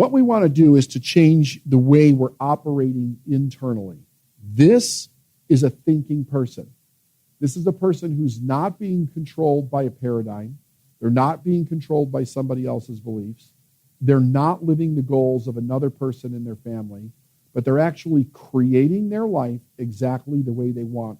What we want to do is to change the way we're operating internally. This is a thinking person. This is a person who's not being controlled by a paradigm. They're not being controlled by somebody else's beliefs. They're not living the goals of another person in their family, but they're actually creating their life exactly the way they want.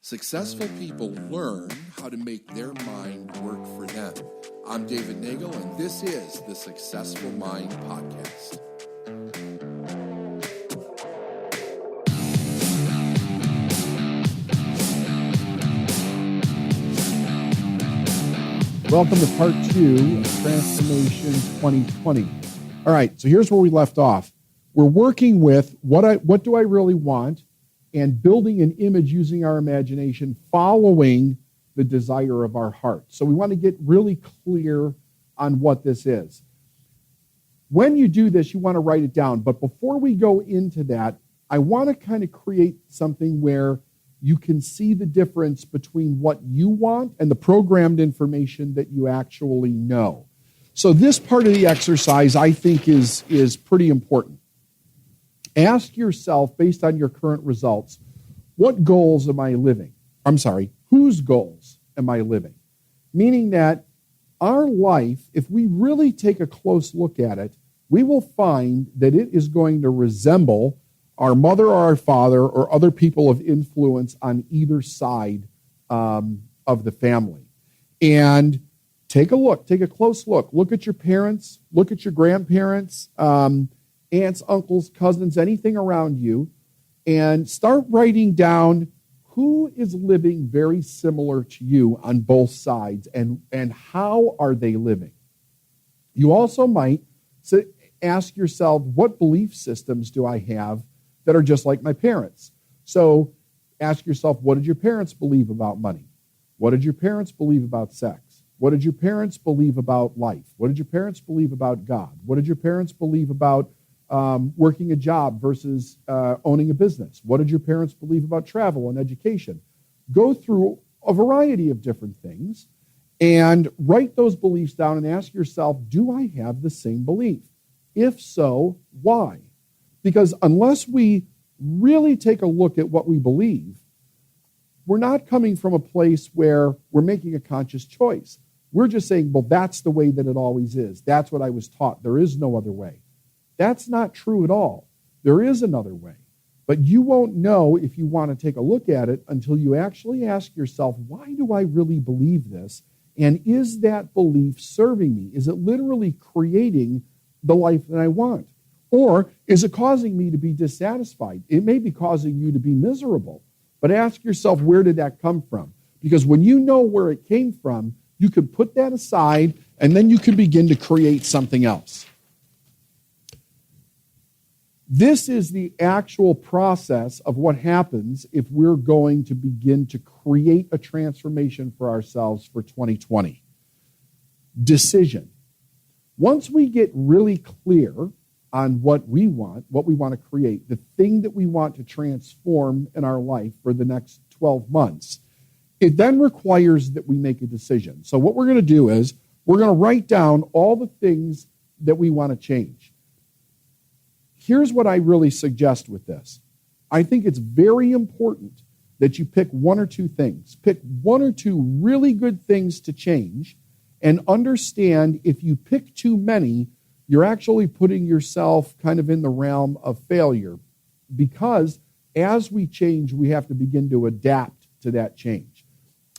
Successful people learn how to make their mind work for them. I'm David Nagel, and this is the Successful Mind Podcast. Welcome to part 2 of Transformation 2020. All right, so here's where we left off. We're working with what do I really want, and building an image using our imagination, following the desire of our heart. So we want to get really clear on what this is. When you do this, you want to write it down. But before we go into that, I want to kind of create something where you can see the difference between what you want and the programmed information that you actually know. So this part of the exercise, I think, is pretty important. Ask yourself, based on your current results, what goals am I living? Whose goals am I living? Meaning that our life, if we really take a close look at it, we will find that it is going to resemble our mother or our father or other people of influence on either side of the family. And take a close look. Look at your parents, look at your grandparents, aunts, uncles, cousins, anything around you, and start writing down who is living very similar to you on both sides and how are they living. You also might ask yourself, what belief systems do I have that are just like my parents? So ask yourself, what did your parents believe about money? What did your parents believe about sex? What did your parents believe about life? What did your parents believe about God? What did your parents believe about working a job versus owning a business? What did your parents believe about travel and education? Go through a variety of different things and write those beliefs down and ask yourself, do I have the same belief? If so, why? Because unless we really take a look at what we believe, we're not coming from a place where we're making a conscious choice. We're just saying, well, that's the way that it always is. That's what I was taught. There is no other way. That's not true at all. There is another way. But you won't know if you want to take a look at it until you actually ask yourself, why do I really believe this? And is that belief serving me? Is it literally creating the life that I want? Or is it causing me to be dissatisfied? It may be causing you to be miserable. But ask yourself, where did that come from? Because when you know where it came from, you can put that aside, and then you can begin to create something else. This is the actual process of what happens if we're going to begin to create a transformation for ourselves for 2020. Decision. Once we get really clear on what we want to create, the thing that we want to transform in our life for the next 12 months, it then requires that we make a decision. So what we're going to do is we're going to write down all the things that we want to change. Here's what I really suggest with this. I think it's very important that you pick one or two things. Pick one or two really good things to change, and understand if you pick too many, you're actually putting yourself kind of in the realm of failure, because as we change, we have to begin to adapt to that change.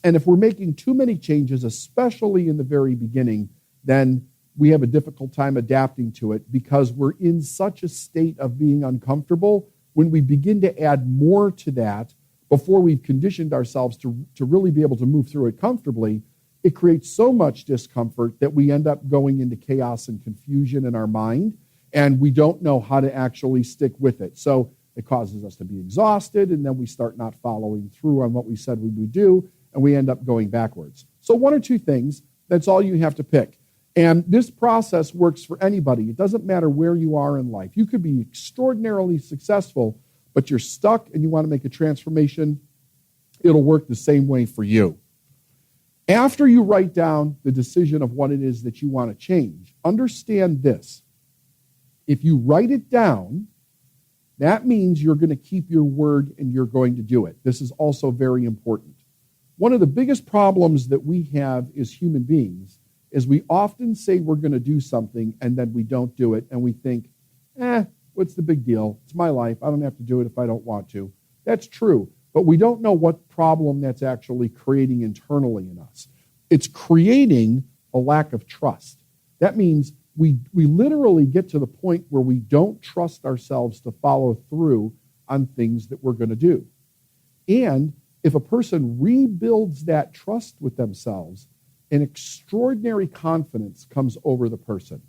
And if we're making too many changes, especially in the very beginning, then we have a difficult time adapting to it because we're in such a state of being uncomfortable. When we begin to add more to that before we've conditioned ourselves to really be able to move through it comfortably, it creates so much discomfort that we end up going into chaos and confusion in our mind, and we don't know how to actually stick with it. So it causes us to be exhausted, and then we start not following through on what we said we would do, and we end up going backwards. So one or two things, that's all you have to pick. And this process works for anybody. It doesn't matter where you are in life. You could be extraordinarily successful, but you're stuck and you want to make a transformation. It'll work the same way for you. After you write down the decision of what it is that you want to change, understand this. If you write it down, that means you're going to keep your word and you're going to do it. This is also very important. One of the biggest problems that we have as human beings is we often say we're going to do something and then we don't do it, and we think, what's the big deal? It's my life. I don't have to do it if I don't want to. That's true, but we don't know what problem that's actually creating internally in us. It's creating a lack of trust. That means we literally get to the point where we don't trust ourselves to follow through on things that we're going to do. And if a person rebuilds that trust with themselves, an extraordinary confidence comes over the person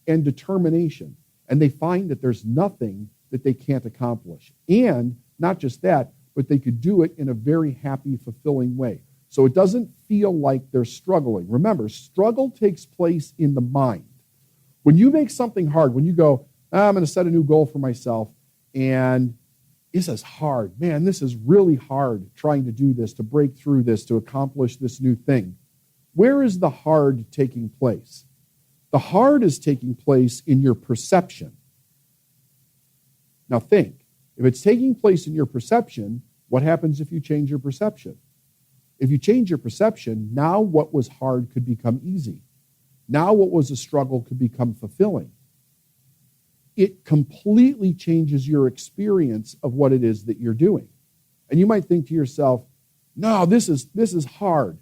and determination. And they find that there's nothing that they can't accomplish. And not just that, but they could do it in a very happy, fulfilling way. So it doesn't feel like they're struggling. Remember, struggle takes place in the mind. When you make something hard, when you go, I'm going to set a new goal for myself, and this is hard. Man, this is really hard trying to do this, to break through this, to accomplish this new thing. Where is the hard taking place? The hard is taking place in your perception. Now think, if it's taking place in your perception, what happens if you change your perception? If you change your perception, now what was hard could become easy. Now what was a struggle could become fulfilling. It completely changes your experience of what it is that you're doing. And you might think to yourself, no, this is hard.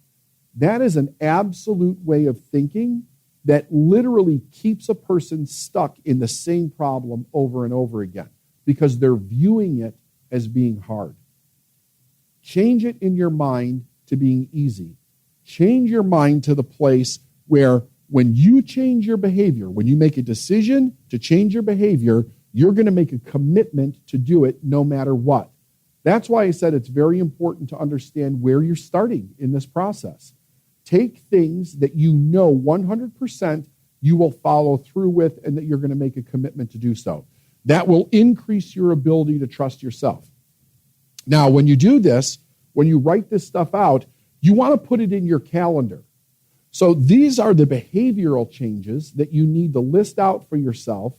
That is an absolute way of thinking that literally keeps a person stuck in the same problem over and over again because they're viewing it as being hard. Change it in your mind to being easy. Change your mind to the place where when you change your behavior, when you make a decision to change your behavior, you're going to make a commitment to do it no matter what. That's why I said it's very important to understand where you're starting in this process. Take things that you know 100% you will follow through with and that you're going to make a commitment to do so. That will increase your ability to trust yourself. Now, when you do this, when you write this stuff out, you want to put it in your calendar. So these are the behavioral changes that you need to list out for yourself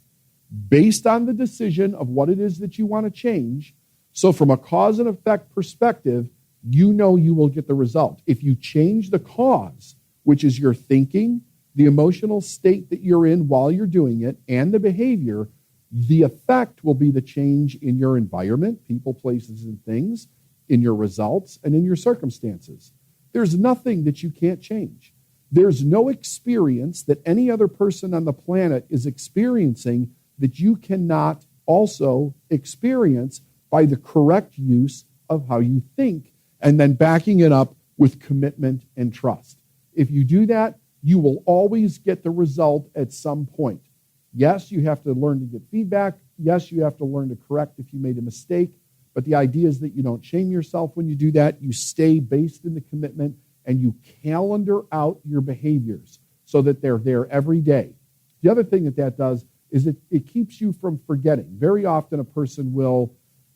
based on the decision of what it is that you want to change. So from a cause and effect perspective, you know you will get the result. If you change the cause, which is your thinking, the emotional state that you're in while you're doing it, and the behavior, the effect will be the change in your environment, people, places, and things, in your results, and in your circumstances. There's nothing that you can't change. There's no experience that any other person on the planet is experiencing that you cannot also experience by the correct use of how you think, and then backing it up with commitment and trust. If you do that, you will always get the result at some point. Yes, you have to learn to get feedback. Yes, you have to learn to correct if you made a mistake. But the idea is that you don't shame yourself when you do that. You stay based in the commitment and you calendar out your behaviors so that they're there every day. The other thing that does is it keeps you from forgetting. Very often a person will,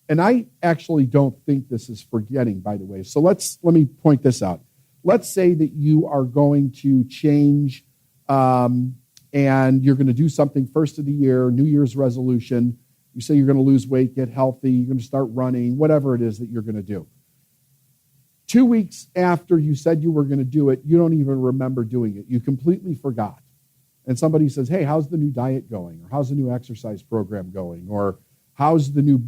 and I actually don't think this is forgetting, by the way. So let me point this out. Let's say that you are going to change and you're going to do something first of the year, New Year's resolution. You say you're going to lose weight, get healthy, you're going to start running, whatever it is that you're going to do. 2 weeks after you said you were going to do it, you don't even remember doing it. You completely forgot. And somebody says, hey, how's the new diet going? Or how's the new exercise program going? Or how's the new,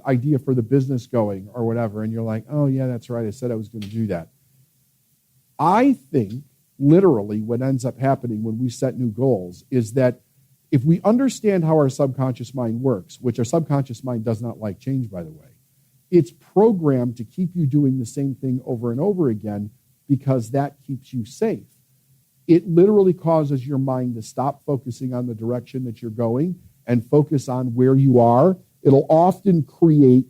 idea for the business going? Or whatever. And you're like, oh, yeah, that's right. I said I was going to do that. I think literally what ends up happening when we set new goals is that if we understand how our subconscious mind works, which our subconscious mind does not like change, by the way, it's programmed to keep you doing the same thing over and over again because that keeps you safe. It literally causes your mind to stop focusing on the direction that you're going and focus on where you are. It'll often create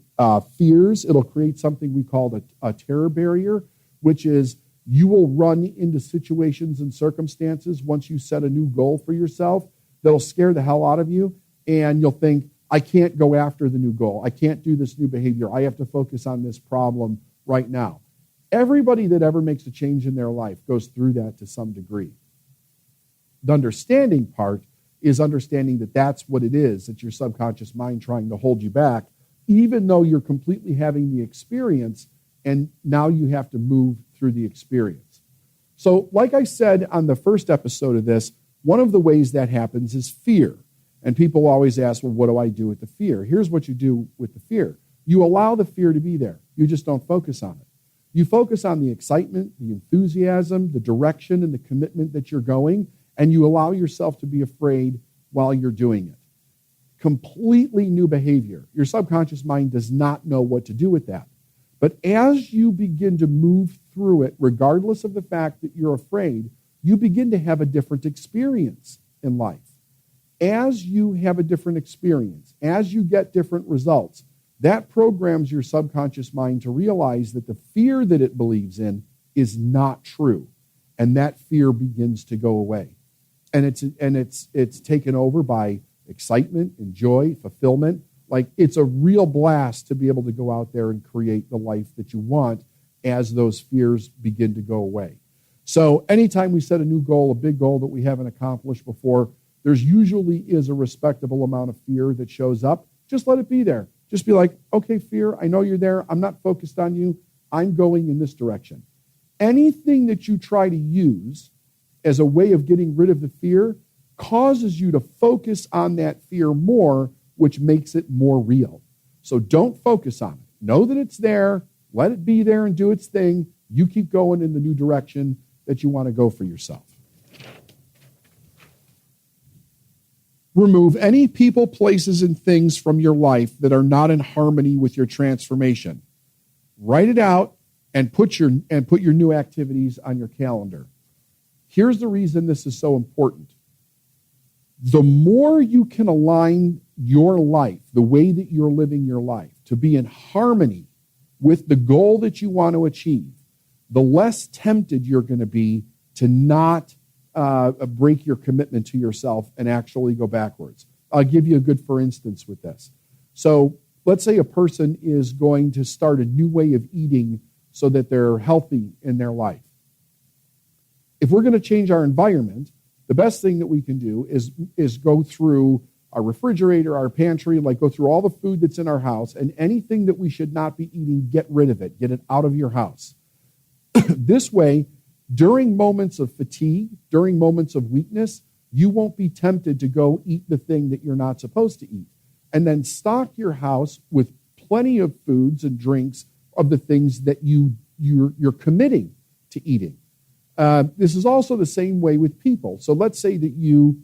fears. It'll create something we call a terror barrier, which is you will run into situations and circumstances once you set a new goal for yourself that'll scare the hell out of you, and you'll think, I can't go after the new goal. I can't do this new behavior. I have to focus on this problem right now. Everybody that ever makes a change in their life goes through that to some degree. The understanding part is understanding that that's what it is. It's your subconscious mind trying to hold you back, even though you're completely having the experience, and now you have to move through the experience. So, like I said on the first episode of this, one of the ways that happens is fear. And people always ask, well, what do I do with the fear? Here's what you do with the fear. You allow the fear to be there. You just don't focus on it. You focus on the excitement, the enthusiasm, the direction, and the commitment that you're going, and you allow yourself to be afraid while you're doing it. Completely new behavior. Your subconscious mind does not know what to do with that. But as you begin to move through it, regardless of the fact that you're afraid, you begin to have a different experience in life. As you have a different experience, as you get different results, that programs your subconscious mind to realize that the fear that it believes in is not true. And that fear begins to go away. And it's taken over by excitement and joy, fulfillment. Like, it's a real blast to be able to go out there and create the life that you want as those fears begin to go away. So anytime we set a new goal, a big goal that we haven't accomplished before, there's usually is a respectable amount of fear that shows up. Just let it be there. Just be like, okay, fear, I know you're there. I'm not focused on you. I'm going in this direction. Anything that you try to use as a way of getting rid of the fear causes you to focus on that fear more, which makes it more real. So don't focus on it. Know that it's there. Let it be there and do its thing. You keep going in the new direction that you want to go for yourself. Remove any people, places, and things from your life that are not in harmony with your transformation. Write it out and put your new activities on your calendar. Here's the reason this is so important. The more you can align your life, the way that you're living your life, to be in harmony with the goal that you want to achieve, the less tempted you're going to be to not break your commitment to yourself and actually go backwards. I'll give you a good for instance with this. So let's say a person is going to start a new way of eating so that they're healthy in their life. If we're going to change our environment, the best thing that we can do is go through our refrigerator, our pantry, like go through all the food that's in our house, and anything that we should not be eating, get rid of it. Get it out of your house. This way, during moments of fatigue, during moments of weakness, you won't be tempted to go eat the thing that you're not supposed to eat. And then stock your house with plenty of foods and drinks of the things that you're committing to eating. This is also the same way with people. So let's say that you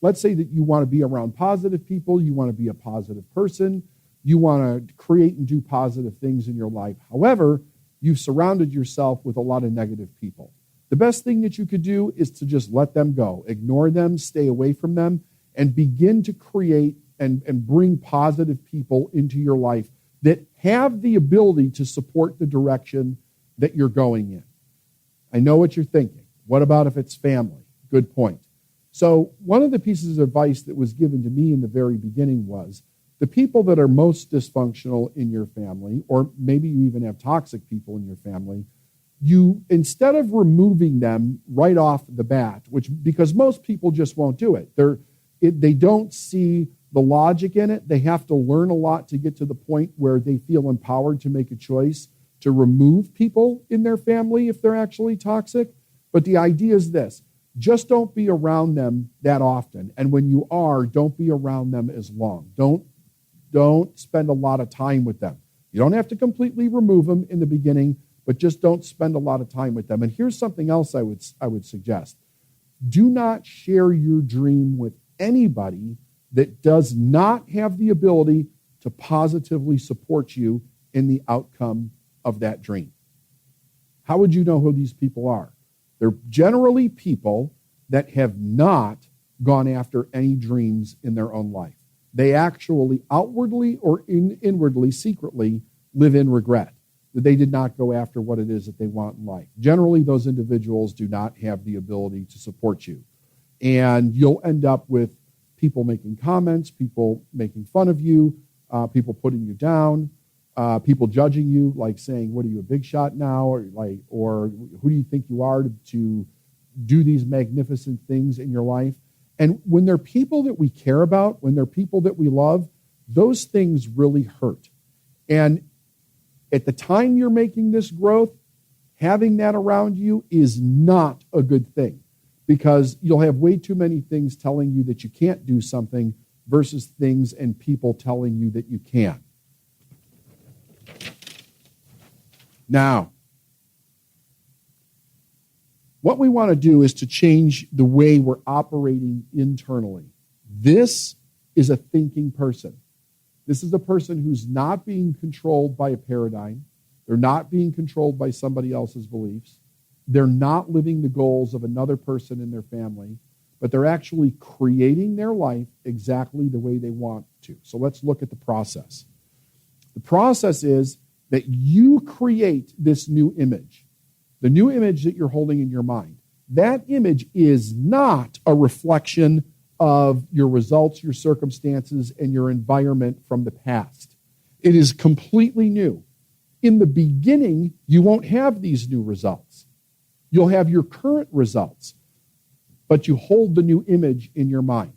want to be around positive people, you want to be a positive person, you want to create and do positive things in your life. However, you've surrounded yourself with a lot of negative people. The best thing that you could do is to just let them go, ignore them, stay away from them, and begin to create and bring positive people into your life that have the ability to support the direction that you're going in. I know what you're thinking. What about if it's family? Good point. So one of the pieces of advice that was given to me in the very beginning was the people that are most dysfunctional in your family, or maybe you even have toxic people in your family, you, instead of removing them right off the bat, because most people just won't do it. They don't see the logic in it. They have to learn a lot to get to the point where they feel empowered to make a choice to remove people in their family if they're actually toxic. But the idea is this: just don't be around them that often. And when you are, don't be around them as long. Don't spend a lot of time with them. You don't have to completely remove them in the beginning, but just don't spend a lot of time with them. And here's something else I would suggest. Do not share your dream with anybody that does not have the ability to positively support you in the outcome of that dream. How would you know who these people are? They're generally people that have not gone after any dreams in their own life. They actually outwardly or inwardly, secretly, live in regret that they did not go after what it is that they want in life. Generally, those individuals do not have the ability to support you. And you'll end up with people making comments, people making fun of you, people putting you down. people judging you, like saying, what are you, a big shot now? Or who do you think you are to do these magnificent things in your life? And when they're people that we care about, when they're people that we love, those things really hurt. And at the time you're making this growth, having that around you is not a good thing, because you'll have way too many things telling you that you can't do something versus things and people telling you that you can. Now, what we want to do is to change the way we're operating internally. This is a thinking person. This is a person who's not being controlled by a paradigm. They're not being controlled by somebody else's beliefs. They're not living the goals of another person in their family, but they're actually creating their life exactly the way they want to. So let's look at the process. The process is that you create this new image, the new image that you're holding in your mind. That image is not a reflection of your results, your circumstances, and your environment from the past. It is completely new. In the beginning, you won't have these new results. You'll have your current results, but you hold the new image in your mind.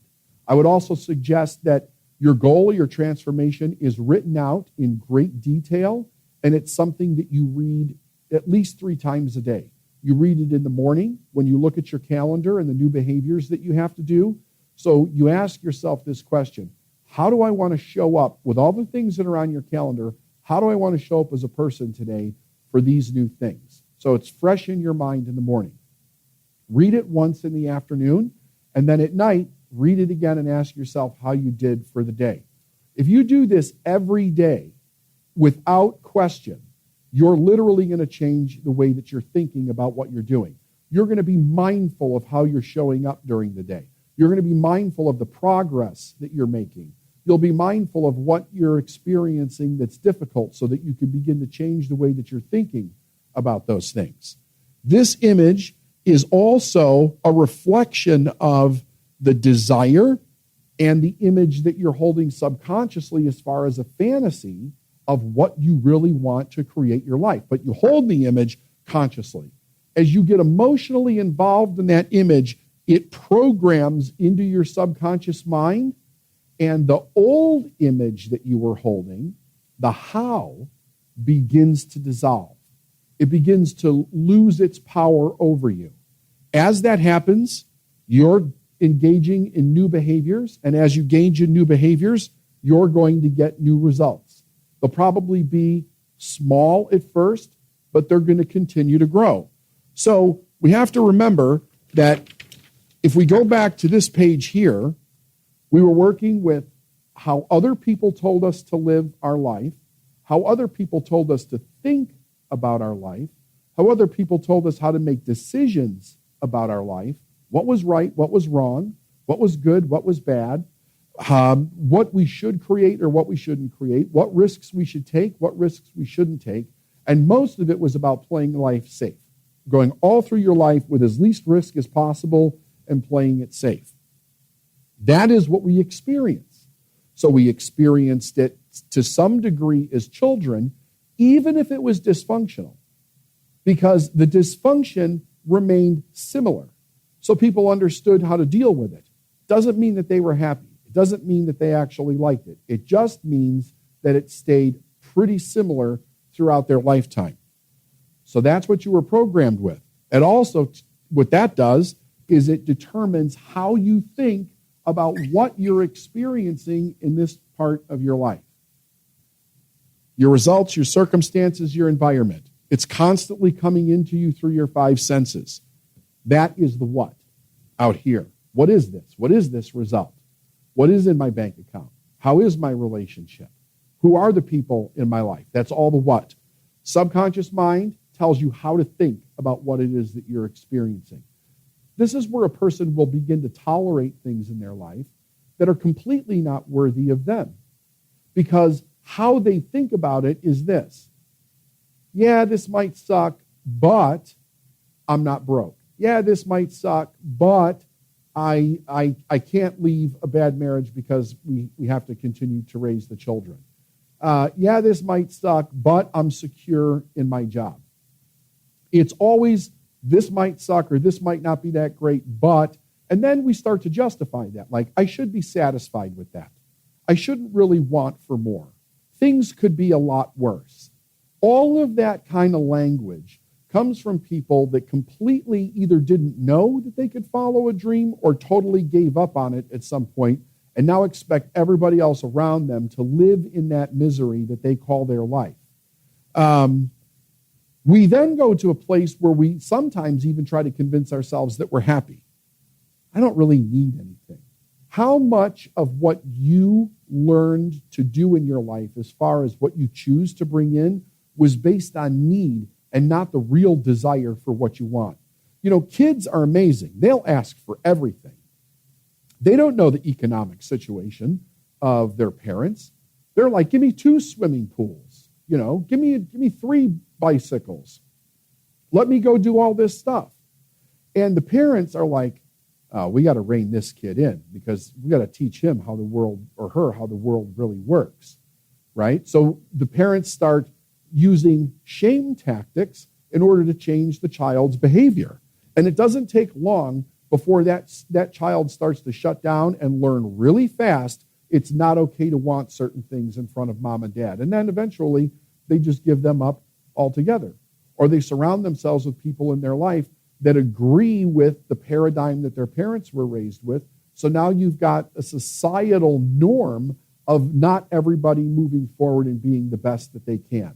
I would also suggest that your goal, your transformation, is written out in great detail, and it's something that you read at least 3 times a day. You read it in the morning when you look at your calendar and the new behaviors that you have to do. So you ask yourself this question: how do I want to show up with all the things that are on your calendar? How do I want to show up as a person today for these new things? So it's fresh in your mind in the morning. Read it once in the afternoon, and then at night, read it again and ask yourself how you did for the day. If you do this every day without question, you're literally going to change the way that you're thinking about what you're doing. You're going to be mindful of how you're showing up during the day. You're going to be mindful of the progress that you're making. You'll be mindful of what you're experiencing that's difficult so that you can begin to change the way that you're thinking about those things. This image is also a reflection of the desire and the image that you're holding subconsciously as far as a fantasy of what you really want to create your life. But you hold the image consciously. As you get emotionally involved in that image, it programs into your subconscious mind, and the old image that you were holding, the how, begins to dissolve. It begins to lose its power over you. As that happens, you're engaging in new behaviors, and as you engage in new behaviors, you're going to get new results. They'll probably be small at first, but they're going to continue to grow. So we have to remember that if we go back to this page here, we were working with how other people told us to live our life, how other people told us to think about our life, how other people told us how to make decisions about our life, what was right, what was wrong, what was good, what was bad, what we should create or what we shouldn't create, what risks we should take, what risks we shouldn't take. And most of it was about playing life safe, going all through your life with as least risk as possible and playing it safe. That is what we experience. So we experienced it to some degree as children, even if it was dysfunctional, because the dysfunction remained similar. So people understood how to deal with it. Doesn't mean that they were happy. It doesn't mean that they actually liked it. It just means that it stayed pretty similar throughout their lifetime. So that's what you were programmed with. And also what that does is it determines how you think about what you're experiencing in this part of your life. Your results, your circumstances, your environment. It's constantly coming into you through your 5 senses. That is the what out here. What is this? What is this result? What is in my bank account? How is my relationship? Who are the people in my life? That's all the what. Subconscious mind tells you how to think about what it is that you're experiencing. This is where a person will begin to tolerate things in their life that are completely not worthy of them. Because how they think about it is this: yeah, this might suck, but I'm not broke. Yeah, this might suck, but I can't leave a bad marriage because we have to continue to raise the children. Yeah, this might suck, but I'm secure in my job. It's always, this might suck or this might not be that great, but, and then we start to justify that. Like, I should be satisfied with that. I shouldn't really want for more. Things could be a lot worse. All of that kind of language comes from people that completely either didn't know that they could follow a dream or totally gave up on it at some point and now expect everybody else around them to live in that misery that they call their life. We then go to a place where we sometimes even try to convince ourselves that we're happy. I don't really need anything. How much of what you learned to do in your life, as far as what you choose to bring in, was based on need and not the real desire for what you want? You know, kids are amazing. They'll ask for everything. They don't know the economic situation of their parents. They're like, give me 2 swimming pools. You know, give me 3 bicycles. Let me go do all this stuff. And the parents are like, we got to rein this kid in because we got to teach him how the world, or her, how the world really works, right? So the parents start using shame tactics in order to change the child's behavior. And it doesn't take long before that child starts to shut down and learn really fast it's not okay to want certain things in front of mom and dad. And then eventually they just give them up altogether. Or they surround themselves with people in their life that agree with the paradigm that their parents were raised with. So now you've got a societal norm of not everybody moving forward and being the best that they can.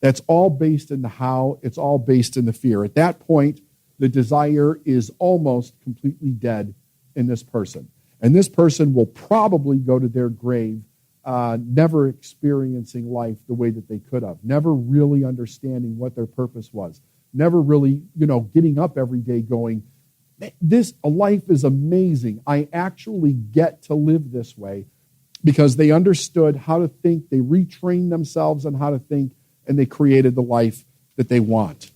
That's all based in the how. It's all based in the fear. At that point, the desire is almost completely dead in this person. And this person will probably go to their grave never experiencing life the way that they could have, never really understanding what their purpose was, never really, getting up every day going, a life is amazing. I actually get to live this way, because they understood how to think, they retrained themselves on how to think, and they created the life that they want.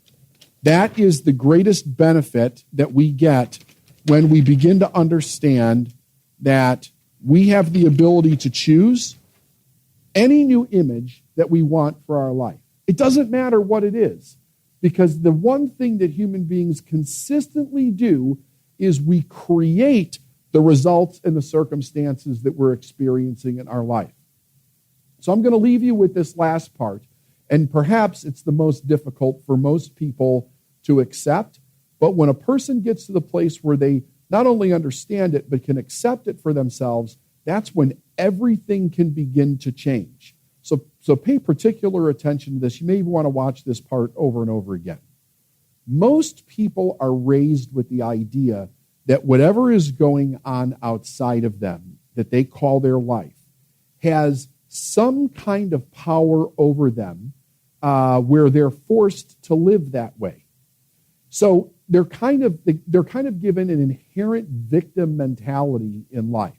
That is the greatest benefit that we get when we begin to understand that we have the ability to choose any new image that we want for our life. It doesn't matter what it is, because the one thing that human beings consistently do is we create the results and the circumstances that we're experiencing in our life. So I'm going to leave you with this last part, and perhaps it's the most difficult for most people to accept, but when a person gets to the place where they not only understand it, but can accept it for themselves, that's when everything can begin to change. So pay particular attention to this. You may want to watch this part over and over again. Most people are raised with the idea that whatever is going on outside of them, that they call their life, has some kind of power over them where they're forced to live that way. So they're kind of given an inherent victim mentality in life.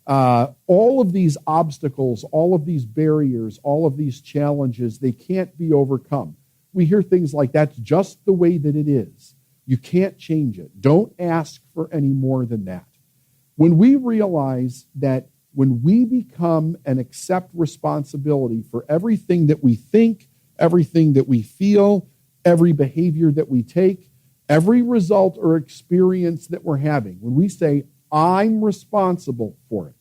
All of these obstacles, all of these barriers, all of these challenges, they can't be overcome. We hear things like, that's just the way that it is. You can't change it. Don't ask for any more than that. When we realize that when we become and accept responsibility for everything that we think, everything that we feel, every behavior that we take, every result or experience that we're having, when we say, I'm responsible for it,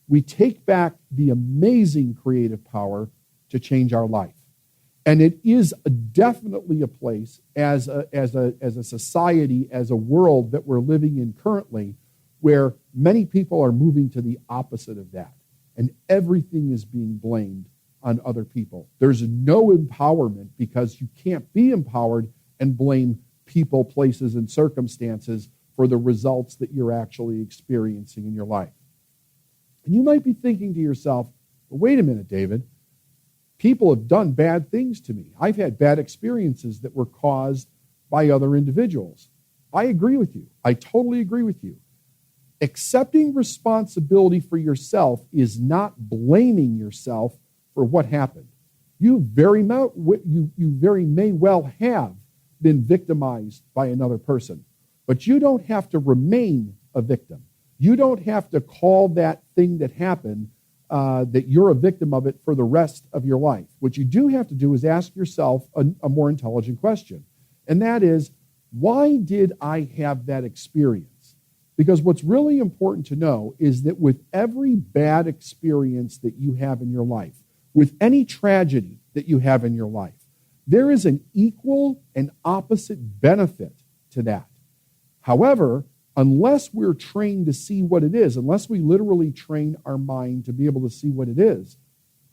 we take back the amazing creative power to change our life. And it is definitely a place as a society, as a world that we're living in currently, where many people are moving to the opposite of that. And everything is being blamed on other people. There's no empowerment, because you can't be empowered and blame people, places, and circumstances for the results that you're actually experiencing in your life. And you might be thinking to yourself, well, wait a minute, David. People have done bad things to me. I've had bad experiences that were caused by other individuals. I agree with you. I totally agree with you. Accepting responsibility for yourself is not blaming yourself for what happened. You very may well have been victimized by another person, but you don't have to remain a victim. You don't have to call that thing that happened that you're a victim of it for the rest of your life. What you do have to do is ask yourself a more intelligent question, and that is, why did I have that experience? Because what's really important to know is that with every bad experience that you have in your life, with any tragedy that you have in your life, there is an equal and opposite benefit to that. However, unless we're trained to see what it is, unless we literally train our mind to be able to see what it is,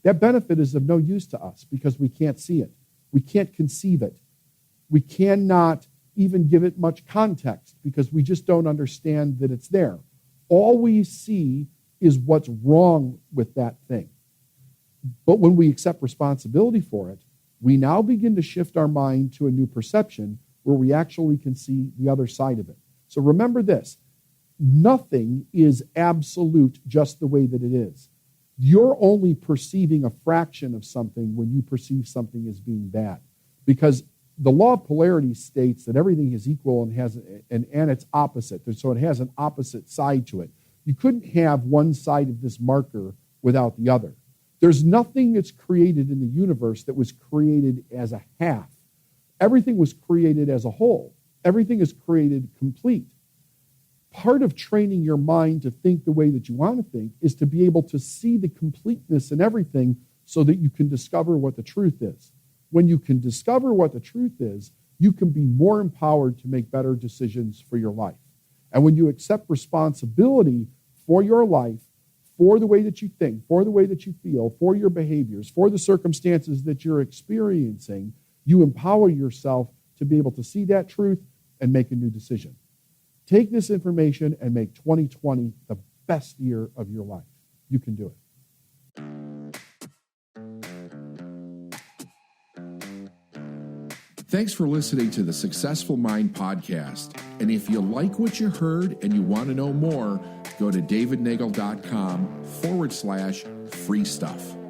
that benefit is of no use to us because we can't see it. We can't conceive it. We cannot even give it much context because we just don't understand that it's there. All we see is what's wrong with that thing. But when we accept responsibility for it, we now begin to shift our mind to a new perception where we actually can see the other side of it. So remember this, nothing is absolute just the way that it is. You're only perceiving a fraction of something when you perceive something as being bad. Because the law of polarity states that everything is equal and has and its opposite. So it has an opposite side to it. You couldn't have one side of this marker without the other. There's nothing that's created in the universe that was created as a half. Everything was created as a whole. Everything is created complete. Part of training your mind to think the way that you want to think is to be able to see the completeness in everything so that you can discover what the truth is. When you can discover what the truth is, you can be more empowered to make better decisions for your life. And when you accept responsibility for your life, for the way that you think, for the way that you feel, for your behaviors, for the circumstances that you're experiencing, you empower yourself to be able to see that truth and make a new decision. Take this information and make 2020 the best year of your life. You can do it. Thanks for listening to the Successful Mind podcast. And if you like what you heard and you want to know more, go to davidnagel.com/free stuff.